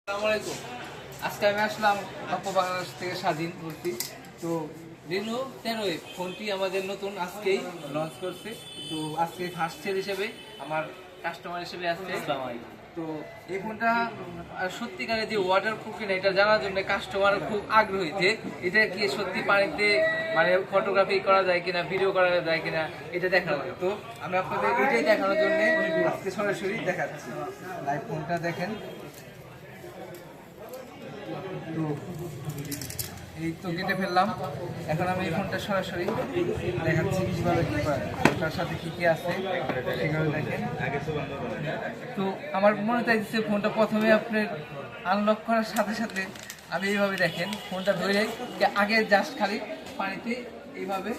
আসসালামু আলাইকুম। আজকে আমি আসলাম অপ্পো বাংলাদেশ থেকে স্বাধীন বলছি। তো রেনো 13 ফোনটি আমাদের নতুন আজকেই লঞ্চ করছে। তো আজকে ফার্স্ট সেল হিসেবে আমার কাস্টমার হিসেবে আসছে। তো এই ফোনটা সত্যিকারের যে ওয়াটার প্রুফ কিনা এটা জানার জন্য কাস্টমার খুব আগ্রহী যে এটা কি সত্যি পানিতে মানে ফটোগ্রাফি করা যায় কিনা, ভিডিও করা যায় কিনা এটা দেখার জন্য। তো আমি আপনাদের এটাই দেখানোর জন্য আজকে সরাসরি দেখাচ্ছি। লাইভ ফোনটা দেখেন। তো এই তো কেটে ফেললাম। এখন আমি এই ফোনটা সরাসরি দেখাচ্ছি কিভাবে কি করে, তার সাথে কি কি আছে সেগুলো দেখেন। তো আমার মনে চাইছে ফোনটা প্রথমে আপনার আনলক করার সাথে সাথে আমি এইভাবে দেখেন ফোনটা ধরে আগে জাস্ট খালি পানিতে এইভাবে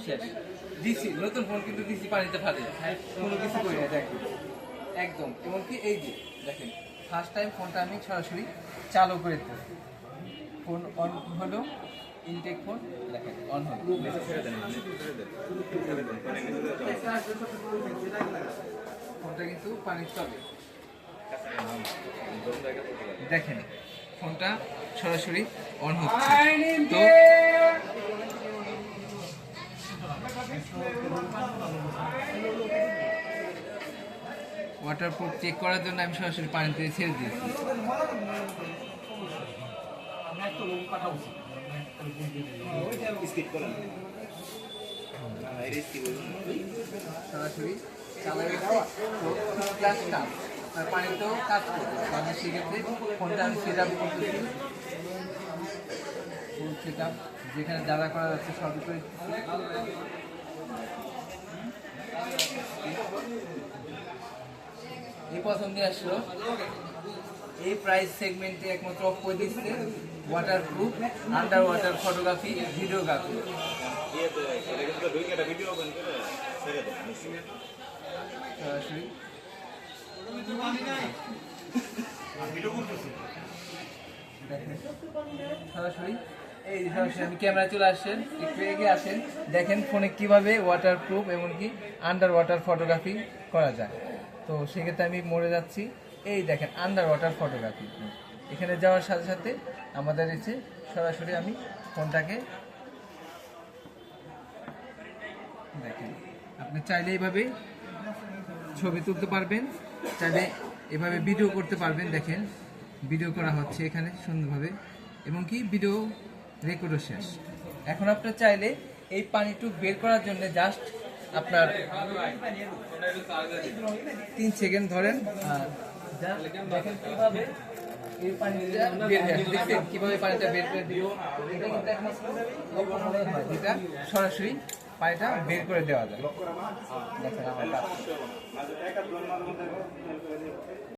শেষ দিছি। নতুন ফোন কিন্তু দিছি পানিতে ফাটে কোনো কিছু করি না দেখেন একদম। এমনকি এই যে দেখেন ফার্স্ট টাইম ফোনটা আমি সরাসরি চালু করে দিই। ফোন অন হলো, ইনটেক ফোন দেখেন অন হলো। ফোনটা কিন্তু পানি চলে দেখেন, ফোনটা সরাসরি অন হচ্ছে। তো ওয়াটারপ্রুফ চেক করার জন্য আমি সরাসরি পানিতে ছেড়ে দিয়েছি। সরাসরি চালা গেছে। তো গ্লাসটা পানিতেও কাজ করবে, আমি সেক্ষেত্রে ফোনটা আমি সেট আপ করতেছি। সেট আপ যেখানে যারা করা যাচ্ছে সবই করে এই প্রথম দিয়ে আসলো। এই প্রাইস সেগমেন্টে একমাত্র অপ্পো দিচ্ছে water proof under water photography videography. সরাসরি সরাসরি এই সরাসরি আমি ক্যামেরা চলে আসেন, একটু এগিয়ে আসেন, দেখেন ফোনে কিভাবে ওয়াটার প্রুফ এমনকি আন্ডার ওয়াটার ফটোগ্রাফি করা যায়। তো সেক্ষেত্রে আমি মরে যাচ্ছি। এই দেখেন আন্ডার ওয়াটার ফটোগ্রাফি, এখানে যাওয়ার সাথে সাথে আমাদের এসে সরাসরি আমি ফোনটাকে দেখেন। আপনি চাইলে এইভাবে ছবি তুলতে পারবেন, চাইলে এভাবে ভিডিও করতে পারবেন। দেখেন ভিডিও করা হচ্ছে এখানে সুন্দরভাবে, এবং কি ভিডিও রেকর্ডও শেষ। এখন আপনার চাইলে এই পানিটুক বের করার জন্য জাস্ট আপনার 3 সেকেন্ড ধরেন, দেখেন কিভাবে এই পানিটা বের হয়ে আসে। দেখছেন কিভাবে পানিটা বের করে দিল। এটা কিন্তু একমাত্র যেটা সরাসরি পানিটা বের করে দেওয়া যায়। দেখেন আমার